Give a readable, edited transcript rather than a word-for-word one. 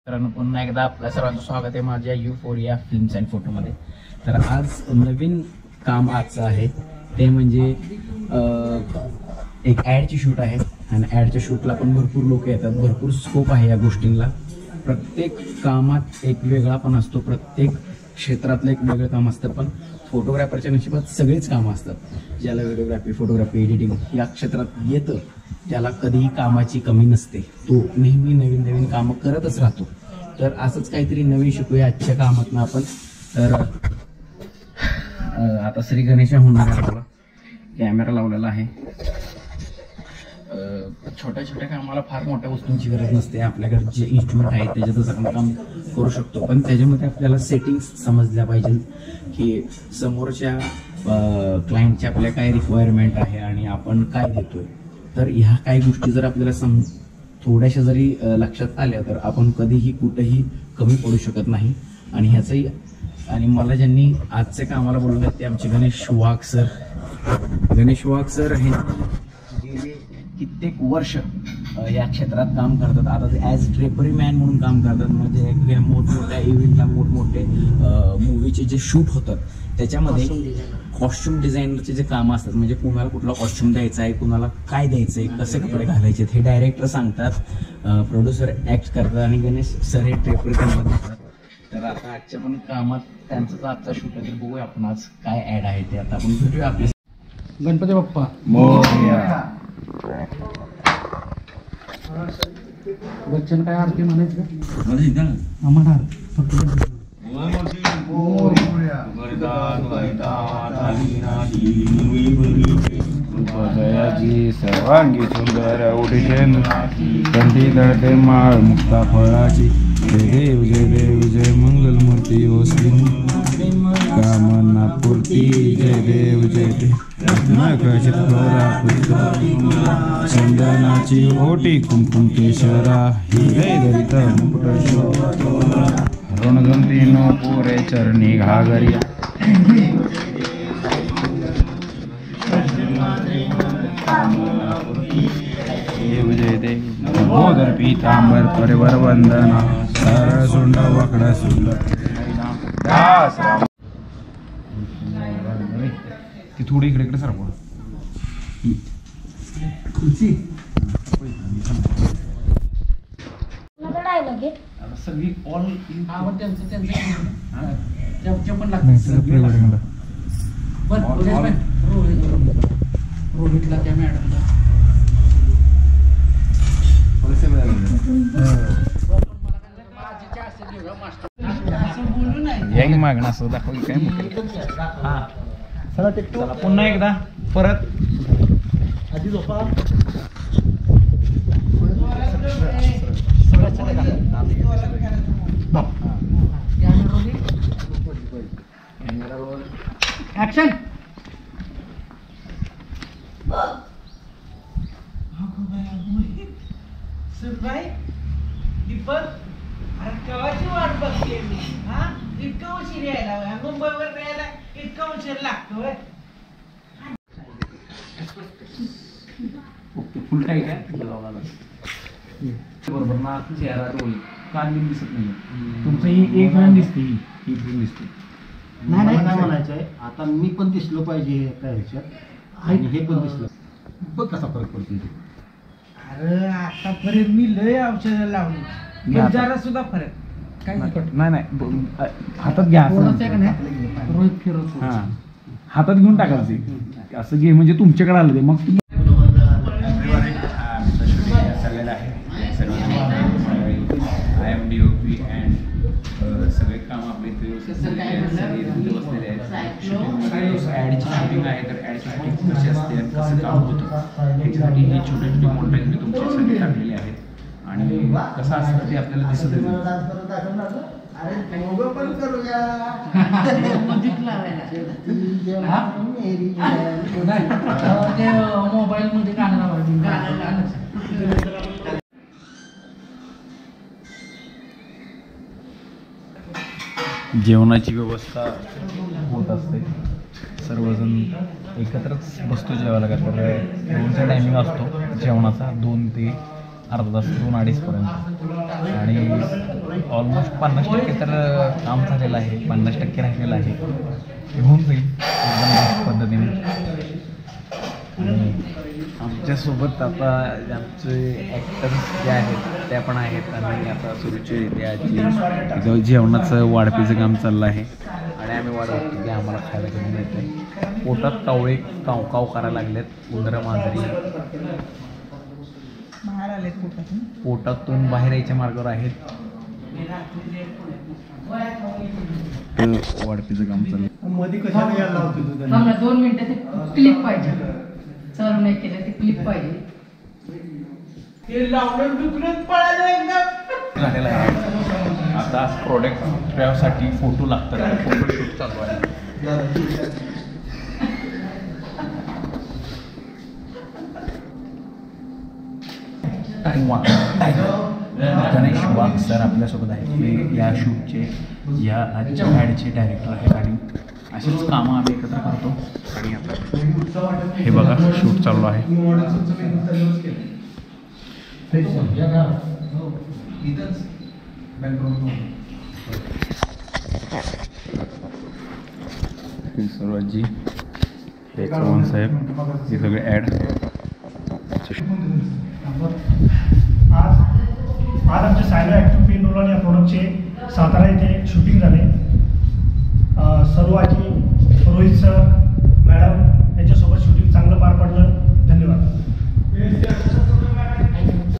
पुन्हा एकदा आपल्या सर्वांचं स्वागत आहे माझ्या युफोरिया फिल्म्स अँड फोटोमध्ये. तर आज नवीन काम आजचं आहे ते म्हणजे एक ॲडची शूट आहे आणि ॲडच्या शूटला पण भरपूर लोक येतात, भरपूर स्कोप आहे या गोष्टींना. प्रत्येक कामात एक वेगळा पण असतो, प्रत्येक क्षेत्रातलं एक वेगळं काम असतं. पण फोटोग्राफरच्या नशिबात सगळेच कामं असतात. ज्याला व्हिडिओग्राफी, फोटोग्राफी, एडिटिंग या क्षेत्रात येतं त्याला कधीही कामाची कमी नसते. तो नेहमी नवीन नवीन कामं करतच राहतो. तर असंच काहीतरी नवीन शिकूया आजच्या कामातनं आपण. तर आता श्री गणेश होणार आहे, आपला कॅमेरा लावलेला आहे. छोट्या छोट्या कामाला फार मोठ्या वस्तूंची गरज नसते. आपल्याकडे जे इन्स्ट्रुमेंट आहेत त्याच्यातच आपण काम करू शकतो. पण त्याच्यामध्ये आपल्याला सेटिंग्स समजल्या पाहिजे की समोरच्या क्लायंटच्या आपल्या काय रिक्वायरमेंट आहे आणि आपण काय देतोय. तर ह्या काही गोष्टी जर आपल्याला थोड्याशा जरी लक्षात आल्या तर आपण कधीही कुठेही कमी पडू शकत नाही. आणि ह्याचंही आणि मला ज्यांनी आजच्या कामाला बोलवलं ते आमचे गणेश वाघ सर. गणेश वाघ सर हे गेले कित्येक वर्ष या क्षेत्रात काम करतात. आता ते ॲज ड्रेपरी मॅन म्हणून काम करतात. म्हणजे मोठमोठ्या इव्हेंटला मोठमोठे मूवीचे जे शूट होतात त्याच्यामध्ये कॉस्ट्युम डिझायनरचे जे कामं असतात, म्हणजे कुणाला कुठला कॉस्ट्युम द्यायचा आहे, कुणाला काय द्यायचं आहे, कसे कपडे घालायचे हे डायरेक्टर सांगतात, प्रोड्युसर ॲक्ट करतात आणि गणेश सर हे ड्रेपरी करतात. तर आता आजच्या पण कामात त्यांचं आजचा शूट आहे. तर बघूया आपण आज काय ॲड आहे ते. आता आपण भेटूया आपले गणपती बाप्पा मोरया. वचन काय आरती म्हणायचं आम्हाला फक्त जयाची सर्वांगी सुंदर उठेन कंठी दळते माळ मुक्ता फळाची. जय देव जय मंगलमूर्ती ओसली कामना पूर्ती. जय देव नकळित चंदनाची ओटी कुंकुम केशरा हिरे दरित मुकुट ऋणदंती नो पुरे चरणी घागरिया. जय देव बोधर पीतांबर परिवर वंदना सरळ सुंड वकडा सुंद दास. ती थोडी इकडे सरपड सगळी ऑल आवड त्यांचं पण लागतं. रोहितला त्या मॅडमला यांग मागणं असं दाखवलं काय मग. हा चला पुन्हा एकदा परत आधी झोपा. ऍक्शन. सुनबाई दीपक, अरे केव्हाची वाट बघते मी. हा इतका उशीर यायला, मुंबईवर यायला इतका उशीर लागतो. फुल टाईट आहे बरोबर ना. चेहरा रोल कान बिन दिसत नाही. तुमचं ही एक जण दिसते, ही बिन दिसते. नाही म्हणायचं आहे. आता मी पण दिसलो पाहिजे त्या ह्याच्यात आणि हे पण दिसलं. बघ कसा फरक पडतो. अरे आतापर्यंत मी लय औषधं लावली, जरा सुद्धा फरक काय नाही हातात घ्या. रोहित फिरत हा हातात घेऊन टाकायचे असं घे म्हणजे तुमच्याकडे आलं ते. मग चाललेलं आहे आय एम DOP अँड सगळे काम आपले बसलेले आहेत. ॲडची शूटिंग आहे तर ॲडची शूटिंग कशी असते आणि कसं काम होतं ह्याच्यासाठी हे छोटे छोटे मोठे मी तुमच्यासाठी टाकलेले आहेत आणि कसं असतं ते आपल्याला दिसत येतं. मोबाईल मध्ये गाणं जेवणाची व्यवस्था होत असते. सर्वजण एकत्रच बसतो जेवायला का तर 2चा टायमिंग असतो जेवणाचा, 2 ते अर्धा तास, 2-2:30 पर्यंत. आणि ऑलमोस्ट 50% तर काम झालेलं आहे, 50% राहिलेलं आहे. ते होऊन जाईल एकदम बेस्ट पद्धतीने. आणि आमच्यासोबत आता आमचे ॲक्टर्स जे आहेत त्या पण आहेत. आणि आता सुरुचीरित्या इथं जेवणाचं वाढपीचं काम चाललं आहे. आणि आम्ही वाढ बघतो की आम्हाला खायला कमी मिळतं. पोटात कावळे काव काव करायला लागलेत. उंदरं मांजरी बाहेर आले पोटातून बाहेर यायच्या मार्गावर आहेत. वाढपीचं काम चाललं. मध्ये कशाला यायला होते तू त्यांना? आम्हाला 2 मिनिटं ते क्लिप पाहिजे. चालू नाही केलं ते क्लिप पाहिजे. ते लावून दुखण्यात पळालं एकदम. झालेला आहे. आता प्रोडक्ट ट्रॅवसाठी फोटो लागतात. फोटो शूट चालू आहे. गणेश वाघ सर आपल्यासोबत आहेत. हे या शूटचे या आजच्या ॲडचे डायरेक्टर आहेत. आणि अशीच कामं आम्ही एकत्र करतो. आणि आता हे बघा शूट चालू आहे. सर्वाजी हे चव्हाण साहेब हे सगळे ॲड. आज आमचे सायलो ॲक्टिव्ह पेन रोल या प्रोडक्टचे सातारा येथे शूटिंग झाले. सर्वाजी